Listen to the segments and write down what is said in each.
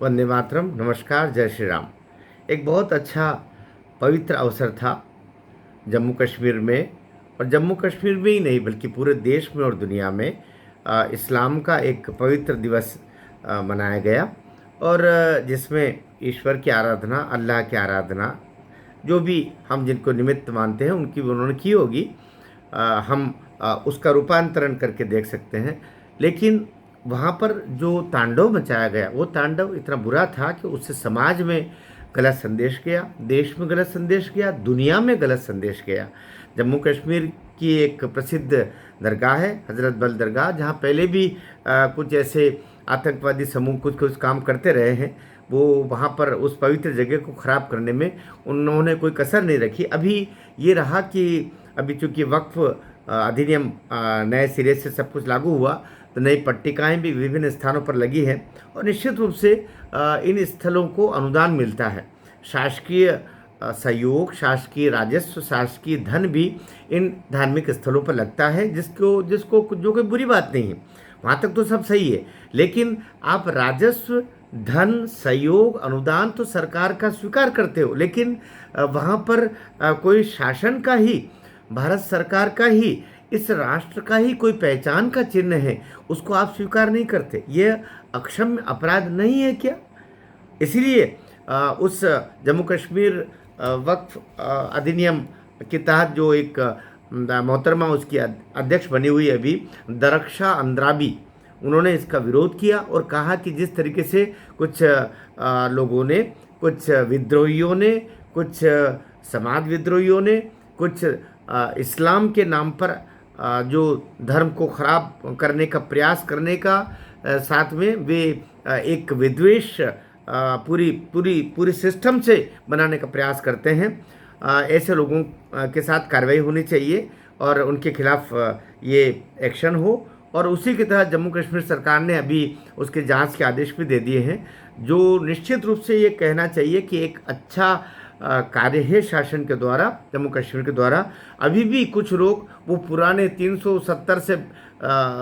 वंदे मातरम। नमस्कार, जय श्री राम। एक बहुत अच्छा पवित्र अवसर था जम्मू कश्मीर में, और जम्मू कश्मीर में ही नहीं बल्कि पूरे देश में और दुनिया में इस्लाम का एक पवित्र दिवस मनाया गया। और जिसमें ईश्वर की आराधना, अल्लाह की आराधना, जो भी हम जिनको निमित्त मानते हैं उनकी उन्होंने की होगी। हम उसका रूपांतरण करके देख सकते हैं। लेकिन वहाँ पर जो तांडव मचाया गया, वो तांडव इतना बुरा था कि उससे समाज में गलत संदेश गया, देश में गलत संदेश गया, दुनिया में गलत संदेश गया। जम्मू कश्मीर की एक प्रसिद्ध दरगाह है हज़रत बल दरगाह, जहाँ पहले भी कुछ ऐसे आतंकवादी समूह कुछ कुछ काम करते रहे हैं। वो वहाँ पर उस पवित्र जगह को ख़राब करने में उन्होंने कोई कसर नहीं रखी। अभी ये रहा कि अभी चूँकि वक्फ अधिनियम नए सिरे से सब कुछ लागू हुआ, तो नई पट्टिकाएँ भी विभिन्न स्थानों पर लगी हैं, और निश्चित रूप से इन स्थलों को अनुदान मिलता है। शासकीय सहयोग, शासकीय राजस्व, शासकीय धन भी इन धार्मिक स्थलों पर लगता है, जिसको जिसको जो कोई बुरी बात नहीं है। वहाँ तक तो सब सही है। लेकिन आप राजस्व, धन, सहयोग, अनुदान तो सरकार का स्वीकार करते हो, लेकिन वहाँ पर कोई शासन का ही, भारत सरकार का ही, इस राष्ट्र का ही कोई पहचान का चिन्ह है, उसको आप स्वीकार नहीं करते। यह अक्षम्य अपराध नहीं है क्या? इसलिए उस जम्मू कश्मीर वक्फ अधिनियम के तहत जो एक मोहतरमा उसकी अध्यक्ष बनी हुई अभी दरख्शा अंद्राबी, उन्होंने इसका विरोध किया और कहा कि जिस तरीके से कुछ लोगों ने, कुछ विद्रोहियों ने, कुछ समाज विद्रोहियों ने, कुछ इस्लाम के नाम पर जो धर्म को ख़राब करने का प्रयास करने का, साथ में वे एक विद्वेष पूरी पूरी पूरी सिस्टम से बनाने का प्रयास करते हैं। ऐसे लोगों के साथ कार्रवाई होनी चाहिए और उनके खिलाफ ये एक्शन हो। और उसी के तहत जम्मू कश्मीर सरकार ने अभी उसके जांच के आदेश भी दे दिए हैं, जो निश्चित रूप से ये कहना चाहिए कि एक अच्छा कार्य है शासन के द्वारा, जम्मू कश्मीर के द्वारा। अभी भी कुछ लोग वो पुराने 370 से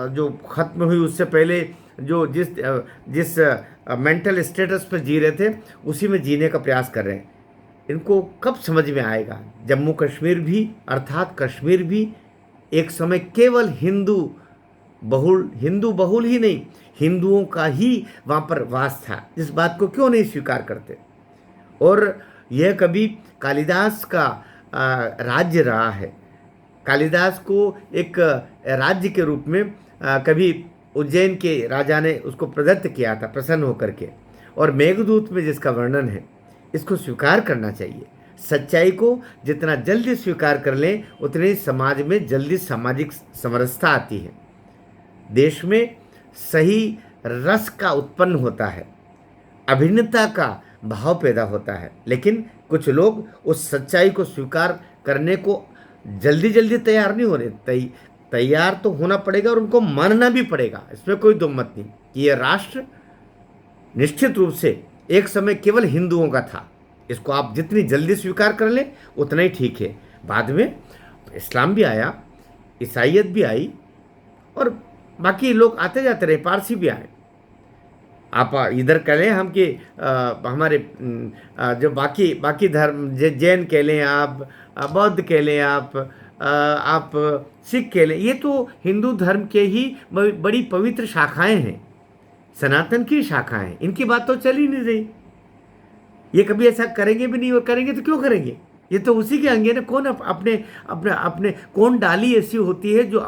जो ख़त्म हुई उससे पहले जो जिस मेंटल स्टेटस पर जी रहे थे, उसी में जीने का प्रयास कर रहे हैं। इनको कब समझ में आएगा जम्मू कश्मीर भी, अर्थात कश्मीर भी एक समय केवल हिंदू बहुल ही नहीं, हिंदुओं का ही वहाँ पर वास था। इस बात को क्यों नहीं स्वीकार करते? और यह कभी कालिदास का राज्य रहा है। कालिदास को एक राज्य के रूप में कभी उज्जैन के राजा ने उसको प्रदत्त किया था प्रसन्न होकर के, और मेघदूत में जिसका वर्णन है, इसको स्वीकार करना चाहिए। सच्चाई को जितना जल्दी स्वीकार कर लें, उतने ही समाज में जल्दी सामाजिक समरसता आती है, देश में सही रस का उत्पन्न होता है, अभिन्नता का भाव पैदा होता है। लेकिन कुछ लोग उस सच्चाई को स्वीकार करने को जल्दी जल्दी तैयार नहीं हो रहे। तैयार तो होना पड़ेगा और उनको मानना भी पड़ेगा, इसमें कोई दो मत नहीं कि यह राष्ट्र निश्चित रूप से एक समय केवल हिंदुओं का था। इसको आप जितनी जल्दी स्वीकार कर लें उतना ही ठीक है। बाद में इस्लाम भी आया, ईसाइयत भी आई, और बाकी लोग आते जाते रहे, पारसी भी आए। आप इधर कह लें हम कि हमारे जो बाकी धर्म, जैन कह लें आप, बौद्ध कह लें आप सिख कह लें, ये तो हिंदू धर्म के ही बड़ी पवित्र शाखाएं हैं, सनातन की शाखाएं हैं। इनकी बात तो चल ही नहीं रही। ये कभी ऐसा करेंगे भी नहीं, और करेंगे तो क्यों करेंगे? ये तो उसी के अंग है ना। कौन अपने अपने अपने कौन डाली ऐसी होती है जो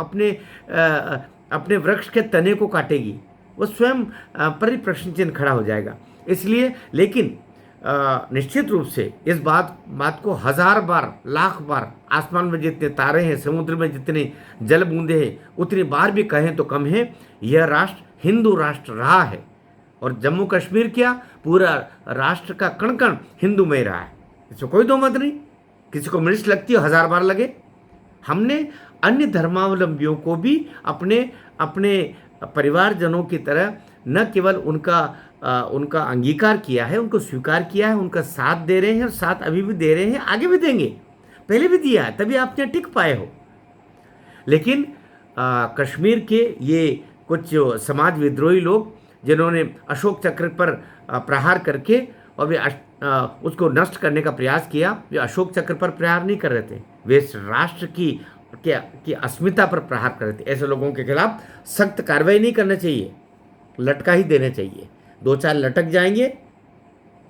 अपने वृक्ष के तने को काटेगी? वो स्वयं पर ही प्रश्न चिन्ह खड़ा हो जाएगा। इसलिए लेकिन निश्चित रूप से इस बात को 1000 बार, लाख बार, आसमान में जितने तारे हैं, समुद्र में जितने जल बूंदे हैं, उतनी बार भी कहें तो कम है, यह राष्ट्र हिंदू राष्ट्र रहा है। और जम्मू कश्मीर क्या, पूरा राष्ट्र का कण कण हिंदू में रहा है। इसमें कोई दो मत नहीं। किसी को मिर्च लगती है 1000 बार लगे। हमने अन्य धर्मावलंबियों को भी अपने परिवारजनों की तरह न केवल उनका अंगीकार किया है, उनको स्वीकार किया है, उनका साथ दे रहे हैं, और साथ अभी भी दे रहे हैं, आगे भी देंगे। पहले भी दिया है, तभी आप यहाँ टिक पाए हो। लेकिन कश्मीर के ये कुछ जो समाज विद्रोही लोग जिन्होंने अशोक चक्र पर प्रहार करके और वे उसको नष्ट करने का प्रयास किया। वे अशोक चक्र पर प्रहार नहीं कर रहे थे, वे इस राष्ट्र की अस्मिता पर प्रहार कर रहे थे। ऐसे लोगों के खिलाफ सख्त कार्रवाई नहीं करना चाहिए, लटका ही देने चाहिए। दो चार लटक जाएंगे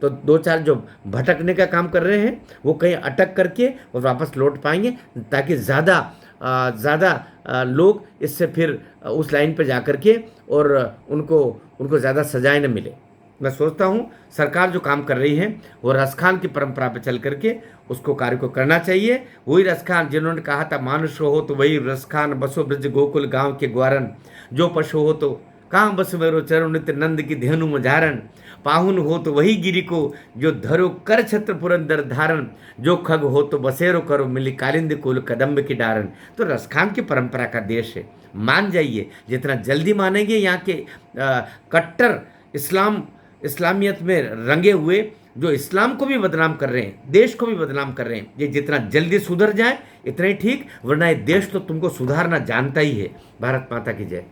तो दो चार जो भटकने का काम कर रहे हैं वो कहीं अटक करके और वापस लौट पाएंगे, ताकि ज़्यादा लोग इससे फिर उस लाइन पर जा कर के और उनको ज़्यादा सजाएं न मिले। मैं सोचता हूँ सरकार जो काम कर रही है वो रसखान की परंपरा पर चल करके उसको कार्य को करना चाहिए। वही रसखान जिन्होंने कहा था मानुष हो तो वही रसखान, बसो ब्रज गोकुल गांव के ग्वारन, जो पशु हो तो कहाँ बस मेरो चरण नित्य नंद की धेनु मझारन, पाहुन हो तो वही गिरी को जो धरो कर छत्र पुरंदर धारण, जो खग हो तो बसेरो करो मिली कालिंद कुल कदम्ब की डारन। तो रसखान की परंपरा का देश है, मान जाइए। जितना जल्दी मानेंगे यहाँ के कट्टर इस्लामियत में रंगे हुए जो इस्लाम को भी बदनाम कर रहे हैं, देश को भी बदनाम कर रहे हैं, ये जितना जल्दी सुधर जाए इतना ही ठीक, वरना ये देश तो तुमको सुधारना जानता ही है। भारत माता की जय।